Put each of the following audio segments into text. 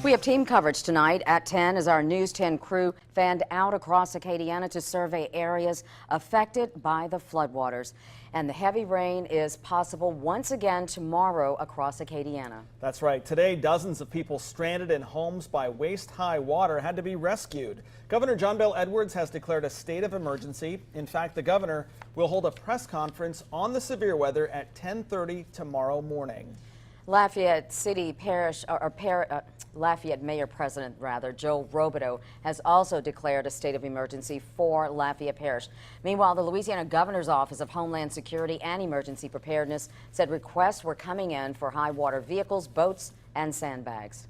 We have team coverage tonight at 10 as our News 10 crew fanned out across Acadiana to survey areas affected by the floodwaters. And the heavy rain is possible once again tomorrow across Acadiana. That's right. Today, dozens of people stranded in homes by waist-high water had to be rescued. Governor John Bel Edwards has declared a state of emergency. In fact, the governor will hold a press conference on the severe weather at 10:30 tomorrow morning. Lafayette Lafayette Mayor President Joe Robideau has also declared a state of emergency for Lafayette Parish. Meanwhile, the Louisiana Governor's Office of Homeland Security and Emergency Preparedness said requests were coming in for high water vehicles, boats, and sandbags.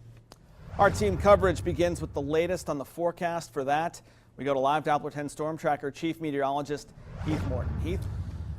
Our team coverage begins with the latest on the forecast. For that, we go to live Doppler 10 Storm Tracker Chief Meteorologist Heath Morton. Heath?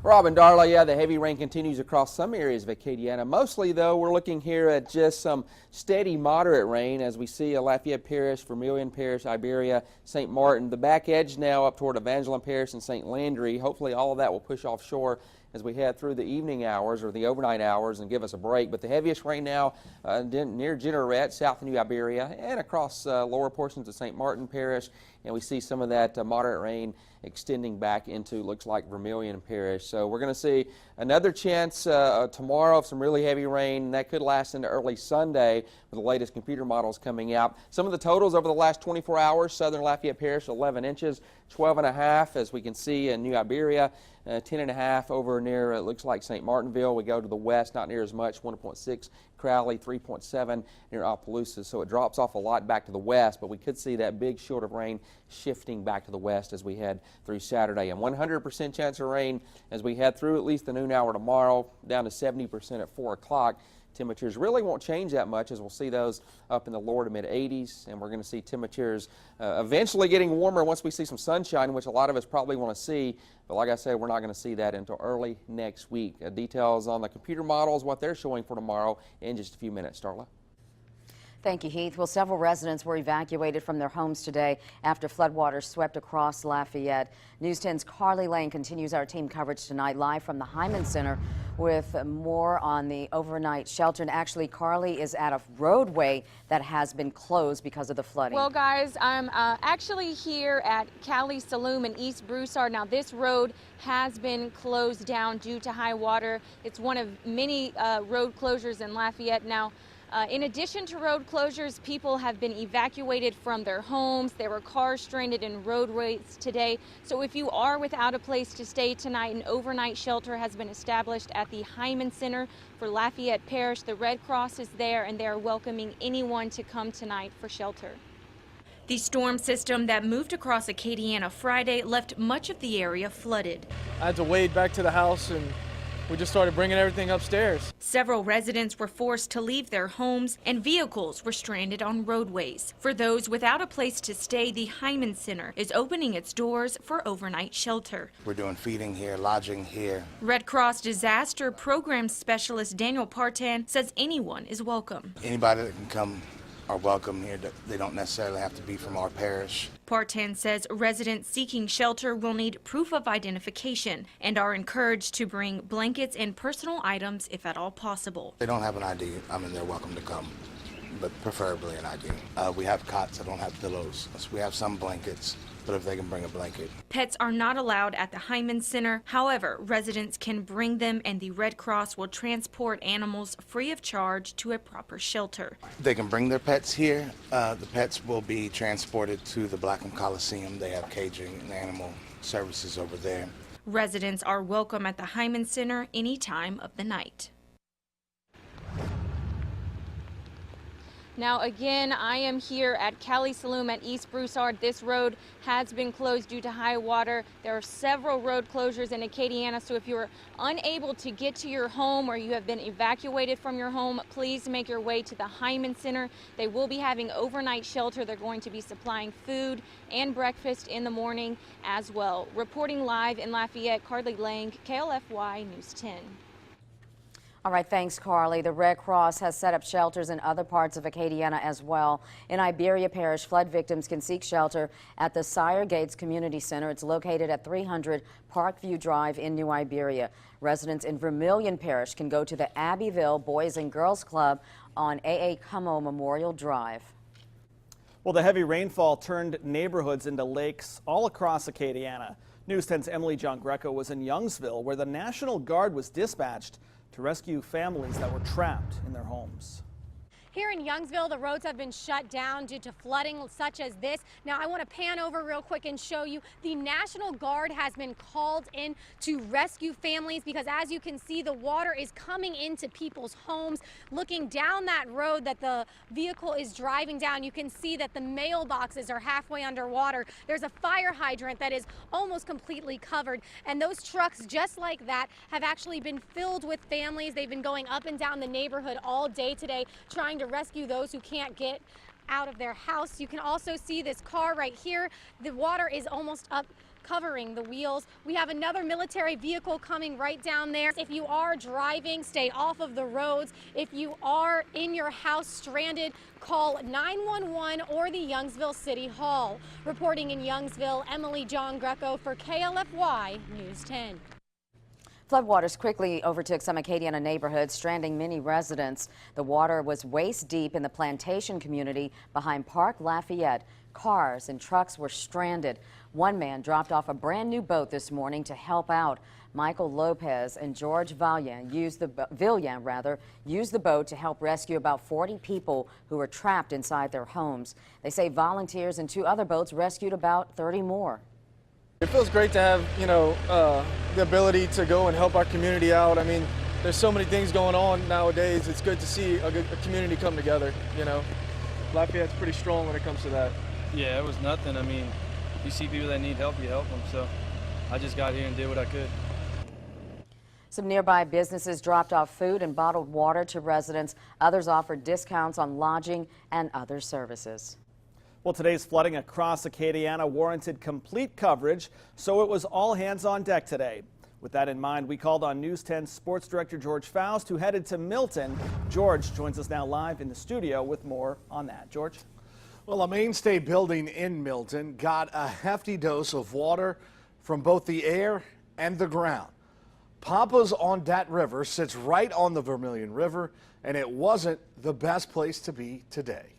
Rob and Darla, yeah, the heavy rain continues across some areas of Acadiana. Mostly, though, we're looking here at just some steady, moderate rain as we see Lafayette Parish, Vermilion Parish, Iberia, St. Martin. The back edge now up toward Evangeline Parish and St. Landry. Hopefully, all of that will push offshore as we head through the evening hours or the overnight hours and give us a break. But the heaviest rain now near Jeanerette, south of New Iberia, and across lower portions of St. Martin Parish. And we see some of that moderate rain extending back into, looks like, Vermilion Parish. So we're going to see another chance tomorrow of some really heavy rain. That could last into early Sunday with the latest computer models coming out. Some of the totals over the last 24 hours, southern Lafayette Parish, 11 inches, 12.5, as we can see in New Iberia, 10.5 over near, it looks like St. Martinville. We go to the west, not near as much, 1.6. Crowley, 3.7 near Opelousas. So it drops off a lot back to the west, but we could see that big shield of rain shifting back to the west as we head through Saturday. And 100% chance of rain as we head through at least the noon hour tomorrow, down to 70% at 4 o'clock. Temperatures really won't change that much as we'll see those up in the lower to mid 80s, and we're going to see temperatures eventually getting warmer once we see some sunshine, which a lot of us probably want to see. But like I said, we're not going to see that until early next week. Details on the computer models, what they're showing for tomorrow in just a few minutes. Darla. Thank you, Heath. Well, several residents were evacuated from their homes today after floodwaters swept across Lafayette. News 10's Carly Lane continues our team coverage tonight live from the Hyman Center with more on the overnight shelter. And actually, Carly is at a roadway that has been closed because of the flooding. Well, guys, I'm actually here at Cali Saloon in East Broussard. Now, this road has been closed down due to high water. It's one of many road closures in Lafayette. Now, in addition to road closures, people have been evacuated from their homes. There were cars stranded in roadways today. So if you are without a place to stay tonight, an overnight shelter has been established at the Hyman Center for Lafayette Parish. The Red Cross is there, and they are welcoming anyone to come tonight for shelter. The storm system that moved across Acadiana Friday left much of the area flooded. I had to wade back to the house, and we just started bringing everything upstairs. Several residents were forced to leave their homes, and vehicles were stranded on roadways. For those without a place to stay, the Hyman Center is opening its doors for overnight shelter. We're doing feeding here, lodging here. Red Cross Disaster Program Specialist Daniel Partan says anyone is welcome. Anybody that can come are welcome here. They don't necessarily have to be from our parish. Partan says residents seeking shelter will need proof of identification and are encouraged to bring blankets and personal items if at all possible. They don't have an ID. I mean, they're welcome to come, but preferably an ID. We have cots that don't have pillows. So we have some blankets, but if they can bring a blanket. Pets are not allowed at the Hyman Center. However, residents can bring them, and the Red Cross will transport animals free of charge to a proper shelter. They can bring their pets here. The pets will be transported to the Blackham Coliseum. They have caging and animal services over there. Residents are welcome at the Hyman Center any time of the night. Now, again, I am here at Cali Saloon at East Broussard. This road has been closed due to high water. There are several road closures in Acadiana, so if you are unable to get to your home or you have been evacuated from your home, please make your way to the Hyman Center. They will be having overnight shelter. They're going to be supplying food and breakfast in the morning as well. Reporting live in Lafayette, Carly Lang, KLFY News 10. All right, thanks, Carly. The Red Cross has set up shelters in other parts of Acadiana as well. In Iberia Parish, flood victims can seek shelter at the Sire Gates Community Center. It's located at 300 Parkview Drive in New Iberia. Residents in Vermilion Parish can go to the Abbeville Boys and Girls Club on A.A. Cummo Memorial Drive. Well, the heavy rainfall turned neighborhoods into lakes all across Acadiana. News 10's Emily John Greco was in Youngsville, where the National Guard was dispatched to rescue families that were trapped in their homes. Here in Youngsville, the roads have been shut down due to flooding such as this. Now, I want to pan over real quick and show you the National Guard has been called in to rescue families because, as you can see, the water is coming into people's homes. Looking down that road that the vehicle is driving down, you can see that the mailboxes are halfway underwater. There's a fire hydrant that is almost completely covered, and those trucks, just like that, have actually been filled with families. They've been going up and down the neighborhood all day today, trying to rescue those who can't get out of their house. You can also see this car right here. The water is almost up, covering the wheels. We have another military vehicle coming right down there. If you are driving, stay off of the roads. If you are in your house stranded, call 911 or the Youngsville City Hall. Reporting in Youngsville, Emily John Greco for KLFY News 10. Floodwaters quickly overtook some Acadiana neighborhoods, stranding many residents. The water was waist deep in the plantation community behind Park Lafayette. Cars and trucks were stranded. One man dropped off a brand new boat this morning to help out. Michael Lopez and George Villian used the boat to help rescue about 40 people who were trapped inside their homes. They say volunteers and 2 other boats rescued about 30 more. It feels great to have, the ability to go and help our community out. I mean, there's so many things going on nowadays. It's good to see a community come together, Lafayette's pretty strong when it comes to that. Yeah, it was nothing. I mean, you see people that need help, you help them. So I just got here and did what I could. Some nearby businesses dropped off food and bottled water to residents. Others offered discounts on lodging and other services. Well, today's flooding across Acadiana warranted complete coverage, so it was all hands on deck today. With that in mind, we called on News 10 Sports Director George Faust, who headed to Milton. George joins us now live in the studio with more on that. George? Well, a mainstay building in Milton got a hefty dose of water from both the air and the ground. Papa's on Dat River sits right on the Vermilion River, and it wasn't the best place to be today.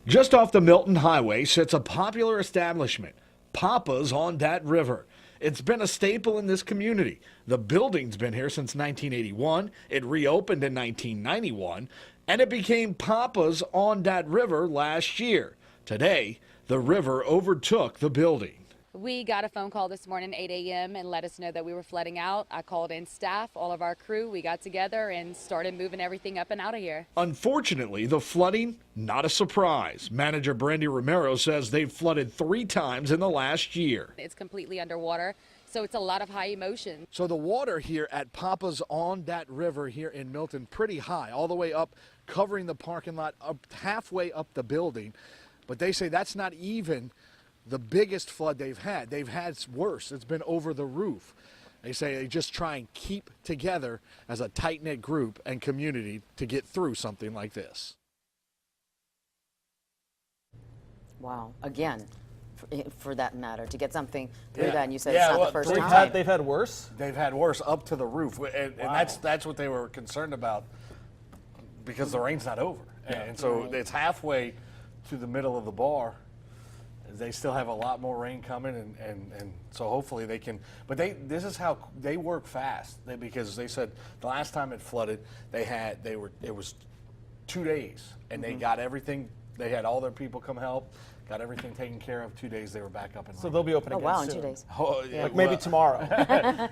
Just off the Milton Highway sits a popular establishment, Papa's on Dat River. It's been a staple in this community. The building's been here since 1981. It reopened in 1991, and it became Papa's on Dat River last year. Today, the river overtook the building. We got a phone call this morning, 8 a.m., and let us know that we were flooding out. I called in staff, all of our crew. We got together and started moving everything up and out of here. Unfortunately, the flooding, not a surprise. Manager Brandy Romero says they've flooded 3 times in the last year. It's completely underwater, so it's a lot of high emotion. So the water here at Papa's on Dat River here in Milton, pretty high, all the way up, covering the parking lot, up halfway up the building. But they say that's not even the biggest flood they've had. They've had worse. It's been over the roof. They say they just try and keep together as a tight-knit group and community to get through something like this. Wow. Again, for that matter, to get something through that, and you said it's not the first they've time. They've had worse? They've had worse up to the roof, and that's what they were concerned about because the rain's not over. And so it's halfway to the middle of the bar. They still have a lot more rain coming, and so hopefully they can. But this is how they work fast, because they said the last time it flooded, it was 2 days, and they got everything. They had all their people come help, got everything taken care of. 2 days they were back up and running. So they'll be open again wow, soon. in 2 days. Oh, yeah, like maybe tomorrow.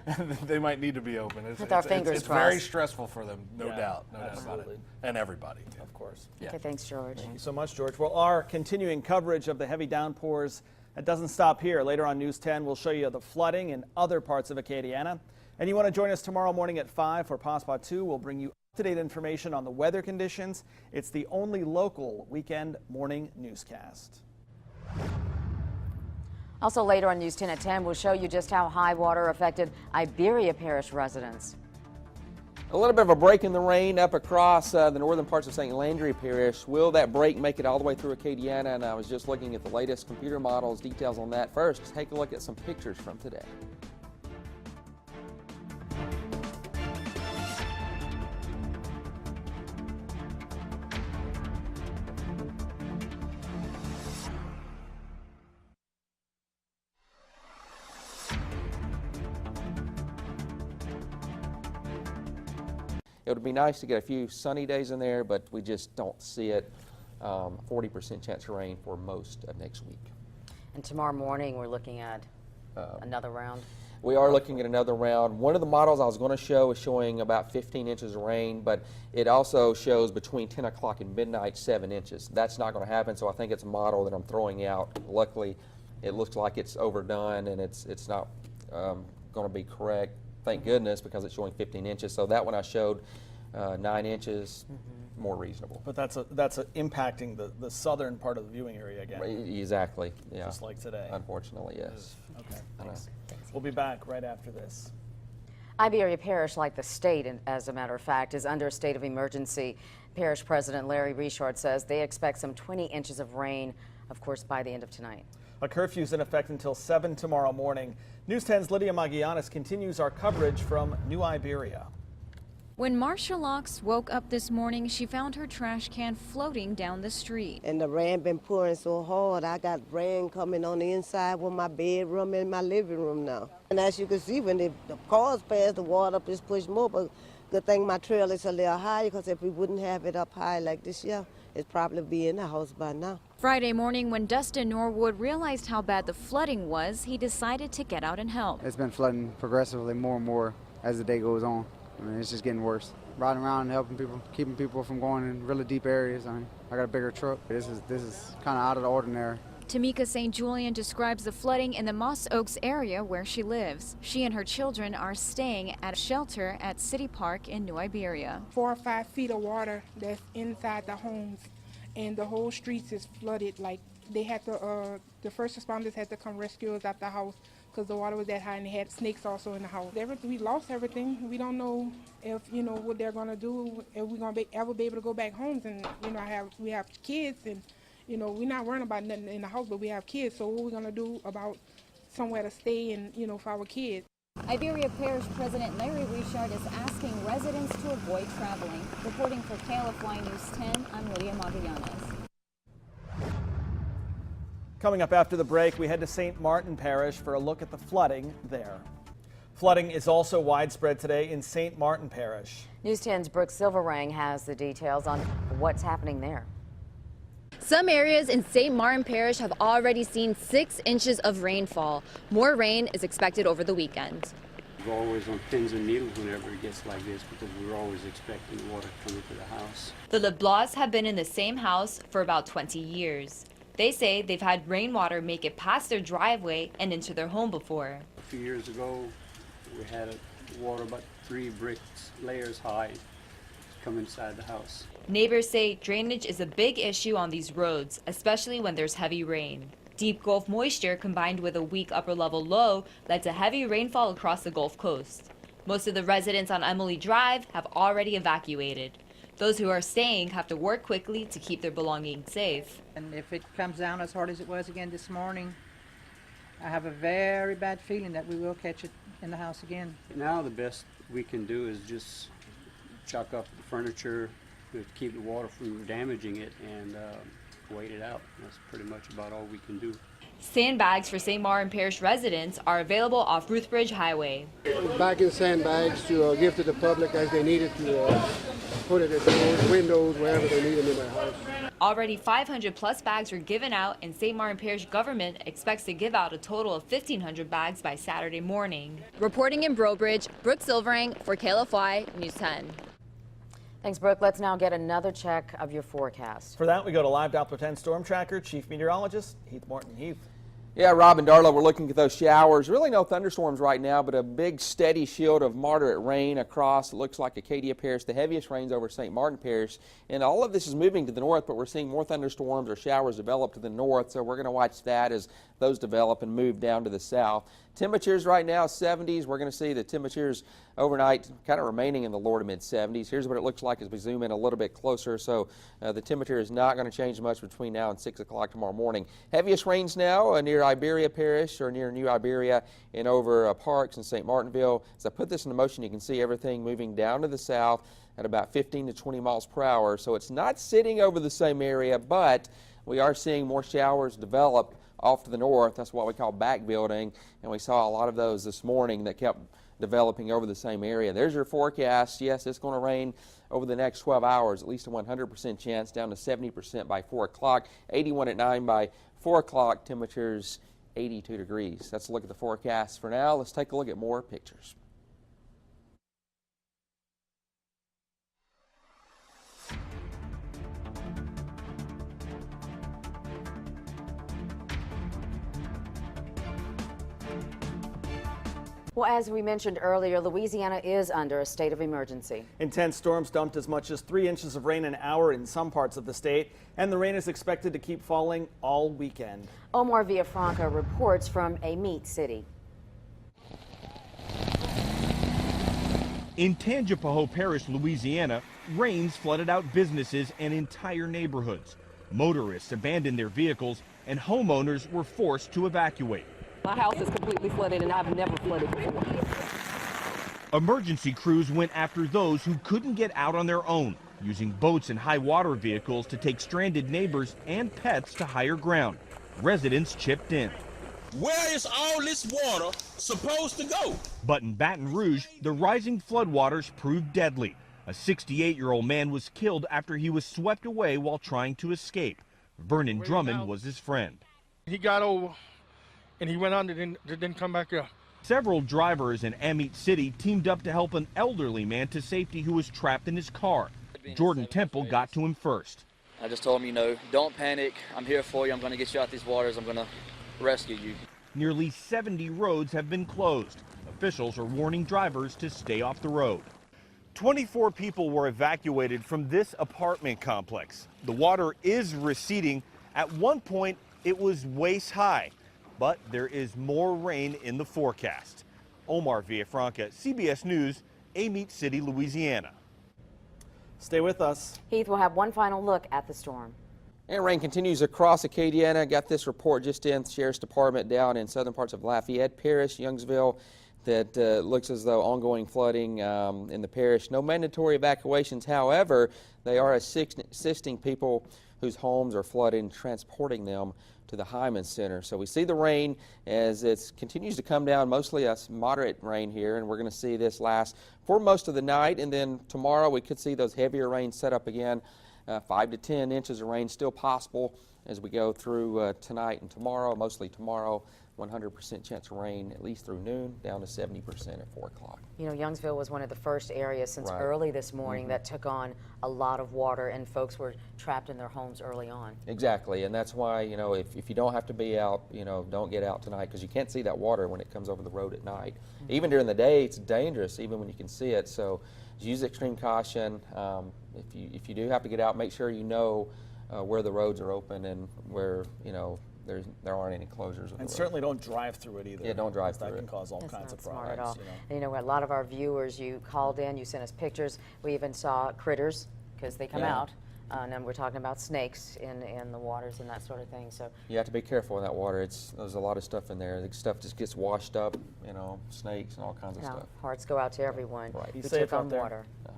They might need to be open. With our fingers it's crossed. very stressful for them, no doubt about absolutely. it, and everybody. Of course. Okay, thanks, George. Thank you so much, George. Well, our continuing coverage of the heavy downpours, it doesn't stop here. Later on News 10, we'll show you the flooding in other parts of Acadiana. And you want to join us tomorrow morning at 5 for PASPA 2. We'll bring you up-to-date information on the weather conditions. It's the only local weekend morning newscast. Also later on News 10 at 10, we'll show you just how high water affected Iberia Parish residents. A little bit of a break in the rain up across the northern parts of St. Landry Parish. Will that break make it all the way through Acadiana? And I was just looking at the latest computer models, details on that. First, take a look at some pictures from today. It would be nice to get a few sunny days in there, but we just don't see it. 40% chance of rain for most of next week. And tomorrow morning, we're looking at another round. We are looking at another round. One of the models I was going to show is showing about 15 inches of rain, but it also shows between 10 o'clock and midnight 7 inches. That's not going to happen, so I think it's a model that I'm throwing out. Luckily, it looks like it's overdone and it's not going to be correct. Thank goodness, because it's showing 15 inches. So that one I showed 9 inches. More reasonable. But that's impacting the southern part of the viewing area again. Exactly. Yeah. Just like today. Unfortunately, yes. Okay. Thanks. We'll be back right after this. Iberia Parish, like the state, as a matter of fact, is under a state of emergency. Parish President Larry Richard says they expect some 20 inches of rain, of course, by the end of tonight. A curfew is in effect until 7 tomorrow morning. News 10's Lydia Magianis continues our coverage from New Iberia. When Marcia Locks woke up this morning, she found her trash can floating down the street. And the rain been pouring so hard, I got rain coming on the inside with my bedroom and my living room now. And as you can see, when the cars pass, the water just pushed more, but good thing my trail is a little higher, because if we wouldn't have it up high like this year, it'd probably be in the house by now. Friday morning, when Dustin Norwood realized how bad the flooding was, he decided to get out and help. It's been flooding progressively more and more as the day goes on. I mean, it's just getting worse. Riding around and helping people, keeping people from going in really deep areas. I mean, I got a bigger truck. This is kind of out of the ordinary. Tamika St. Julian describes the flooding in the Moss Oaks area where she lives. She and her children are staying at a shelter at City Park in New Iberia. 4 or 5 feet of water that's inside the homes, and the whole streets is flooded. Like they had to, the first responders had to come rescue us out the house, because the water was that high, and they had snakes also in the house. We lost everything. We don't know if, what they're going to do, if we're going to ever be able to go back home. And, we have kids, and, we're not worrying about nothing in the house, but we have kids. So what are we going to do about somewhere to stay and, for our kids? Iberia Parish President Larry Richard is asking residents to avoid traveling. Reporting for KLFY News 10, I'm Lydia Magallanes. Coming up after the break, we head to St. Martin Parish for a look at the flooding there. Flooding is also widespread today in St. Martin Parish. News 10's Brooke Silverang has the details on what's happening there. Some areas in St. Martin Parish have already seen 6 inches of rainfall. More rain is expected over the weekend. We're always on pins and needles whenever it gets like this, because we're always expecting water coming to the house. The LeBlancs have been in the same house for about 20 years. They say they've had rainwater make it past their driveway and into their home before. A few years ago, we had water about 3 bricks layers high come inside the house. Neighbors say drainage is a big issue on these roads, especially when there's heavy rain. Deep Gulf moisture combined with a weak upper level low led to heavy rainfall across the Gulf Coast. Most of the residents on Emily Drive have already evacuated. Those who are staying have to work quickly to keep their belongings safe. And if it comes down as hard as it was again this morning, I have a very bad feeling that we will catch it in the house again. Now the best we can do is just chuck up the furniture to keep the water from damaging it and wait it out. That's pretty much about all we can do. Sandbags for St. Martin Parish residents are available off Ruthbridge Highway. Bagging sandbags to give to the public as they need it, to put it at doors, windows, wherever they need them in their house. Already 500 plus bags were given out, and St. Martin Parish government expects to give out a total of 1,500 bags by Saturday morning. Reporting in Brobridge, Brooke Silverang for KLFY News 10. Thanks, Brooke. Let's now get another check of your forecast. For that, we go to Live Doppler 10 Storm Tracker Chief Meteorologist Heath Morton. Heath. Yeah, Rob and Darla, we're looking at those showers. Really no thunderstorms right now, but a big steady shield of moderate rain across. It looks like Acadia Parish, the heaviest rains over St. Martin Parish. And all of this is moving to the north, but we're seeing more thunderstorms or showers develop to the north. So we're going to watch that as those develop and move down to the south. Temperatures right now, 70s. We're going to see the temperatures overnight kind of remaining in the lower to mid 70s. Here's what it looks like as we zoom in a little bit closer. So the temperature is not going to change much between now and 6 o'clock tomorrow morning. Heaviest rains now near Iberia Parish or near New Iberia and over Parks in St. Martinville. As I put this into motion, you can see everything moving down to the south at about 15 to 20 miles per hour. So it's not sitting over the same area, but we are seeing more showers develop off to the north. That's what we call back building, and we saw a lot of those this morning that kept developing over the same area. There's your forecast. Yes, it's going to rain over the next 12 hours, at least a 100% chance, down to 70% by 4 o'clock, 81 at 9 by 4 o'clock, temperatures 82 degrees. That's a look at the forecast for now. Let's take a look at more pictures. Well, as we mentioned earlier, Louisiana is under a state of emergency. Intense storms dumped as much as 3 inches of rain an hour in some parts of the state, and the rain is expected to keep falling all weekend. Omar Villafranca reports from a meat city. In Tangipahoa Parish, Louisiana, rains flooded out businesses and entire neighborhoods. Motorists abandoned their vehicles and homeowners were forced to evacuate. My house is completely flooded and I've never flooded before. Emergency crews went after those who couldn't get out on their own, using boats and high water vehicles to take stranded neighbors and pets to higher ground. Residents chipped in. Where is all this water supposed to go? But in Baton Rouge, the rising floodwaters proved deadly. A 68-year-old man was killed after he was swept away while trying to escape. Vernon Drummond was his friend. He got over and he went under and didn't come back up. Several drivers in Amite City teamed up to help an elderly man to safety who was trapped in his car. Jordan Temple got to him first. I just told him, don't panic. I'm here for you. I'm going to get you out these waters. I'm going to rescue you. Nearly 70 roads have been closed. Officials are warning drivers to stay off the road. 24 people were evacuated from this apartment complex. The water is receding. At one point, it was waist high. But there is more rain in the forecast. Omar Villafranca, CBS News, Amite City, Louisiana. Stay with us. Heath will have one final look at the storm. And rain continues across Acadiana. Got this report just in. The Sheriff's Department down in southern parts of Lafayette Parish, Youngsville, that looks as though ongoing flooding in the parish. No mandatory evacuations. However, they are assisting people whose homes are flooded and transporting them to the Hyman Center. So we see the rain as it continues to come down, mostly a moderate rain here, and we're going to see this last for most of the night, and then tomorrow we could see those heavier rains set up again. 5 to 10 inches of rain still possible as we go through tonight and tomorrow, mostly tomorrow. 100% chance of rain at least through noon, down to 70% at 4 o'clock. You know, Youngsville was one of the first areas since early this morning that took on a lot of water, and folks were trapped in their homes early on. Exactly, and that's why, if you don't have to be out, don't get out tonight, because you can't see that water when it comes over the road at night. Even during the day, it's dangerous, even when you can see it. So use extreme caution. If you do have to get out, make sure you know where the roads are open and where, there aren't any closures. And certainly don't drive through it either. Yeah, don't drive through it. That can cause all kinds of problems. Smart at all. And a lot of our viewers, you called in, you sent us pictures. We even saw critters, because they come out. And we're talking about snakes in the waters and that sort of thing. So you have to be careful in that water. There's a lot of stuff in there. The stuff just gets washed up, snakes and all kinds of stuff. Hearts go out to everyone who took on water. Yeah.